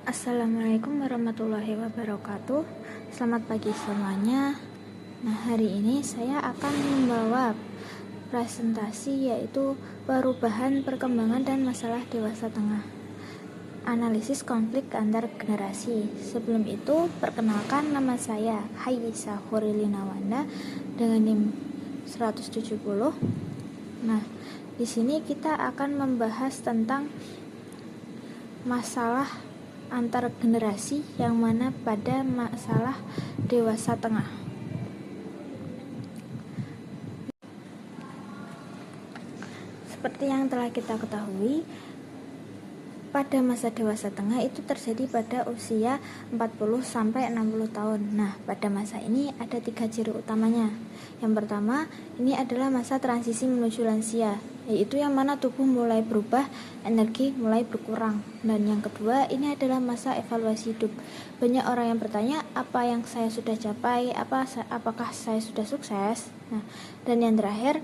Assalamualaikum warahmatullahi wabarakatuh. Selamat pagi semuanya. Nah, hari ini saya akan membawa presentasi yaitu perubahan, perkembangan, dan masalah dewasa tengah. Analisis konflik antar generasi. Sebelum itu, perkenalkan, nama saya Haisa Hurilina Wanda dengan NIM 170. Nah, di sini kita akan membahas tentang masalah antar generasi yang mana pada masalah dewasa tengah. Seperti yang telah kita ketahui, pada masa dewasa tengah itu terjadi pada usia 40-60 tahun. Nah, pada masa ini ada 3 ciri utamanya. Yang pertama, ini adalah masa transisi menuju lansia, yaitu yang mana tubuh mulai berubah, energi mulai berkurang. Dan yang kedua, ini adalah masa evaluasi hidup. Banyak orang yang bertanya, apa yang saya sudah capai, apakah saya sudah sukses? Nah, dan yang terakhir,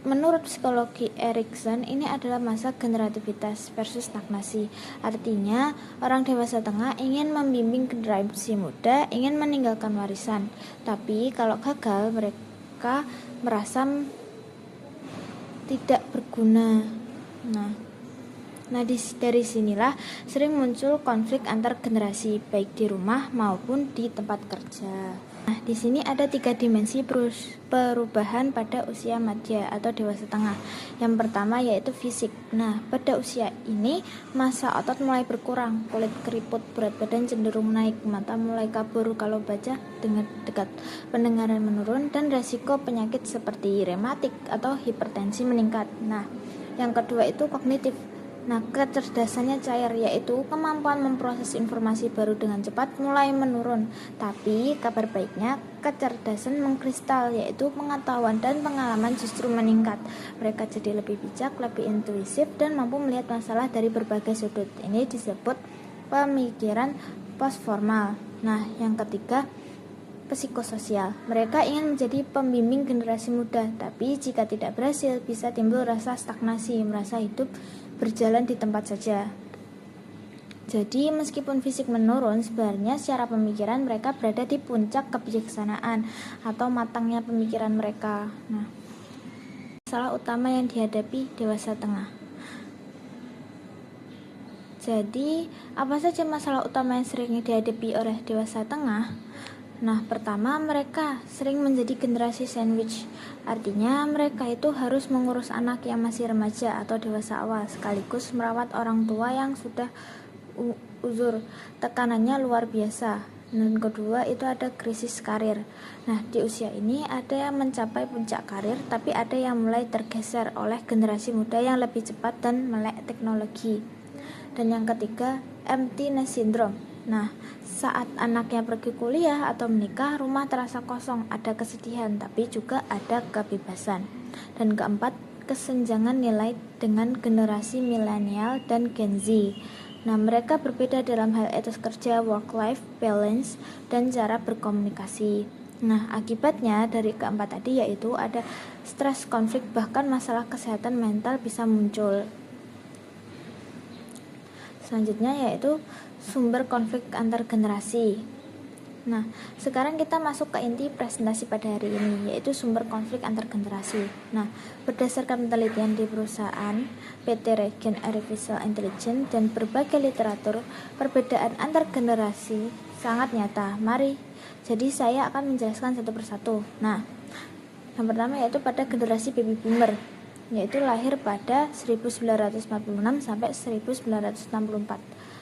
menurut psikologi Erikson, ini adalah masa generativitas versus stagnasi. Artinya, orang dewasa tengah ingin membimbing generasi muda, ingin meninggalkan warisan. Tapi kalau gagal, mereka merasa tidak berguna. Dari sinilah sering muncul konflik antar generasi, baik di rumah maupun di tempat kerja. Nah, di sini ada 3 dimensi perubahan pada usia madya atau dewasa tengah. Yang pertama yaitu fisik. Nah, pada usia ini massa otot mulai berkurang, kulit keriput, berat badan cenderung naik, mata mulai kabur kalau baca dengan dekat, pendengaran menurun, dan resiko penyakit seperti rematik atau hipertensi meningkat. Nah, yang kedua itu kognitif. Nah, kecerdasannya cair, yaitu kemampuan memproses informasi baru dengan cepat mulai menurun. Tapi kabar baiknya, kecerdasan mengkristal, yaitu pengetahuan dan pengalaman justru meningkat. Mereka jadi lebih bijak, lebih intuisif, dan mampu melihat masalah dari berbagai sudut. Ini disebut pemikiran postformal. Nah, yang ketiga, psikososial. Mereka ingin menjadi pembimbing generasi muda, tapi jika tidak berhasil, bisa timbul rasa stagnasi, merasa hidup berjalan di tempat saja. Jadi, meskipun fisik menurun, sebenarnya secara pemikiran mereka berada di puncak kebijaksanaan atau matangnya pemikiran mereka. Nah, masalah utama yang dihadapi dewasa tengah. Jadi, apa saja masalah utama yang sering dihadapi oleh dewasa tengah? Nah, pertama, mereka sering menjadi generasi sandwich. Artinya, mereka itu harus mengurus anak yang masih remaja atau dewasa awal, sekaligus merawat orang tua yang sudah uzur. Tekanannya luar biasa. Dan kedua, itu ada krisis karir. Nah, di usia ini ada yang mencapai puncak karir, tapi ada yang mulai tergeser oleh generasi muda yang lebih cepat dan melek teknologi. Dan yang ketiga, empty nest syndrome. Nah, saat anaknya pergi kuliah atau menikah, rumah terasa kosong, ada kesedihan, tapi juga ada kebebasan. Dan keempat, kesenjangan nilai dengan generasi milenial dan Gen Z. Nah, mereka berbeda dalam hal etos kerja, work-life balance, dan cara berkomunikasi. Nah, akibatnya dari keempat tadi yaitu ada stres, konflik, bahkan masalah kesehatan mental bisa muncul. Selanjutnya yaitu sumber konflik antar generasi. Nah, sekarang kita masuk ke inti presentasi pada hari ini, yaitu sumber konflik antar generasi. Nah, berdasarkan penelitian di perusahaan PT Regen Artificial Intelligence dan berbagai literatur, perbedaan antar generasi sangat nyata. Jadi saya akan menjelaskan satu persatu. Nah, yang pertama yaitu pada generasi baby boomer, yaitu lahir pada 1946 sampai 1964.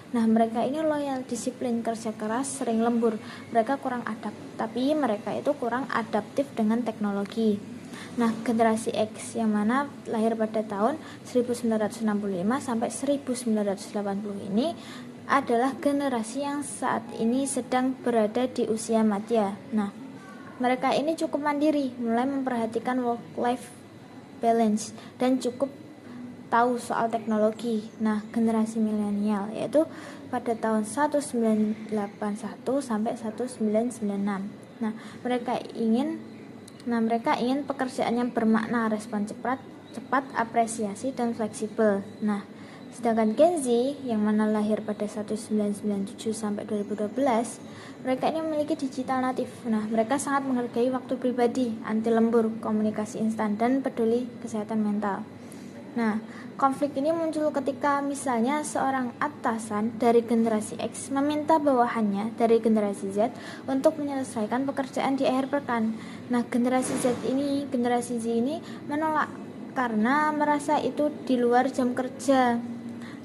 Nah, mereka ini loyal, disiplin, kerja keras, sering lembur. Mereka kurang tapi mereka itu kurang adaptif dengan teknologi. Nah, generasi X yang mana lahir pada tahun 1965 sampai 1980 ini adalah generasi yang saat ini sedang berada di usia madya. Nah, mereka ini cukup mandiri, mulai memperhatikan work-life balance, dan cukup tahu soal teknologi. Nah, generasi milenial yaitu pada tahun 1981 sampai 1996. Nah, mereka ingin pekerjaan yang bermakna, respon cepat, apresiasi, dan fleksibel. Nah, Sedangkan Gen Z yang mana lahir pada 1997 sampai 2012, mereka ini memiliki digital native. Nah, mereka sangat menghargai waktu pribadi, anti lembur, komunikasi instan, dan peduli kesehatan mental. Nah, konflik ini muncul ketika misalnya seorang atasan dari generasi X meminta bawahannya dari generasi Z untuk menyelesaikan pekerjaan di akhir pekan. Nah, generasi Z ini menolak karena merasa itu di luar jam kerja.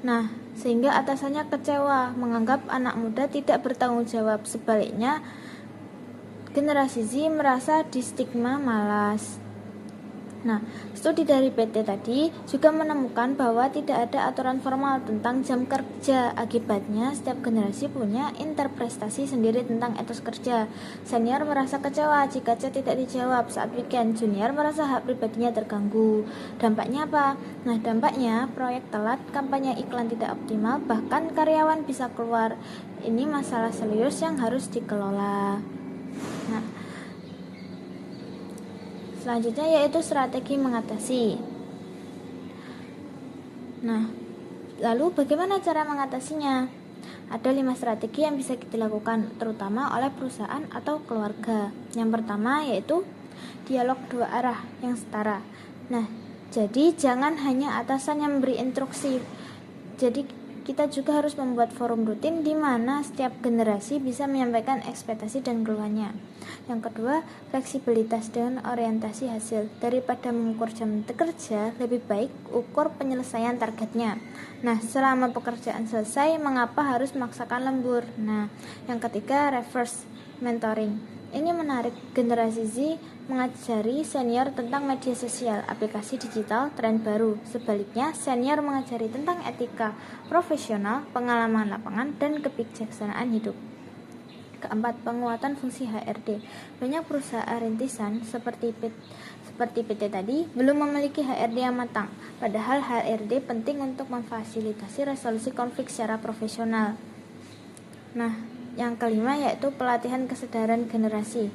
Nah, sehingga atasannya kecewa, menganggap anak muda tidak bertanggung jawab. Sebaliknya, generasi Z merasa distigma malas. Nah, studi dari PT tadi juga menemukan bahwa tidak ada aturan formal tentang jam kerja. Akibatnya, setiap generasi punya interpretasi sendiri tentang etos kerja. Senior merasa kecewa jika chat tidak dijawab saat weekend. Junior merasa hak pribadinya terganggu. Dampaknya apa? Nah, dampaknya proyek telat, kampanye iklan tidak optimal, bahkan karyawan bisa keluar. Ini masalah serius yang harus dikelola. Nah, selanjutnya yaitu strategi mengatasi. Nah, lalu bagaimana cara mengatasinya? Ada 5 strategi yang bisa dilakukan, terutama oleh perusahaan atau keluarga. Yang pertama yaitu dialog dua arah yang setara. Nah, jadi jangan hanya atasan yang memberi instruksi. Jadi kita juga harus membuat forum rutin di mana setiap generasi bisa menyampaikan ekspektasi dan keluhannya. Yang kedua, fleksibilitas dengan orientasi hasil. Daripada mengukur jam kerja, lebih baik ukur penyelesaian targetnya. Nah, selama pekerjaan selesai, mengapa harus memaksakan lembur? Nah, yang ketiga, reverse mentoring. Ini menarik, generasi Z mengajari senior tentang media sosial, aplikasi digital, tren baru. Sebaliknya, senior mengajari tentang etika profesional, pengalaman lapangan, dan kebijaksanaan hidup. Keempat, penguatan fungsi HRD. Banyak perusahaan rintisan seperti PT tadi belum memiliki HRD yang matang, padahal HRD penting untuk memfasilitasi resolusi konflik secara profesional. Nah, yang kelima yaitu pelatihan kesadaran generasi.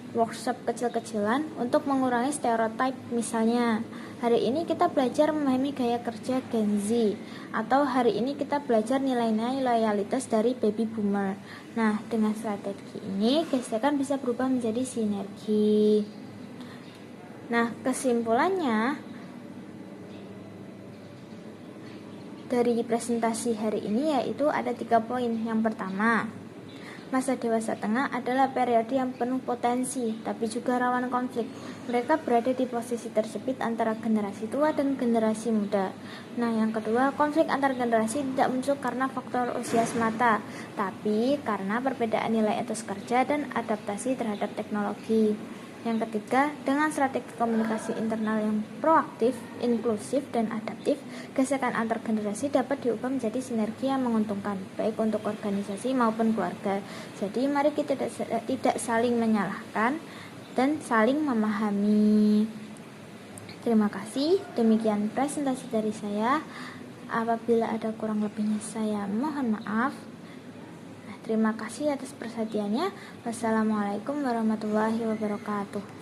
Workshop kecil-kecilan untuk mengurangi stereotip. Misalnya, hari ini kita belajar memahami gaya kerja Gen Z, atau hari ini kita belajar nilai-nilai loyalitas dari baby boomer. Nah, dengan strategi ini gesekan bisa berubah menjadi sinergi. Nah, kesimpulannya dari presentasi hari ini yaitu ada 3 poin. Yang pertama, masa dewasa tengah adalah periode yang penuh potensi, tapi juga rawan konflik. Mereka berada di posisi terjepit antara generasi tua dan generasi muda. Nah, yang kedua, konflik antar generasi tidak muncul karena faktor usia semata, tapi karena perbedaan nilai etos kerja dan adaptasi terhadap teknologi. Yang ketiga, dengan strategi komunikasi internal yang proaktif, inklusif, dan adaptif, gesekan antar generasi dapat diubah menjadi sinergi yang menguntungkan, baik untuk organisasi maupun keluarga. Jadi, mari kita tidak saling menyalahkan dan saling memahami. Terima kasih, demikian presentasi dari saya. Apabila ada kurang lebihnya saya mohon maaf. Terima kasih atas perhatiannya. Wassalamualaikum warahmatullahi wabarakatuh.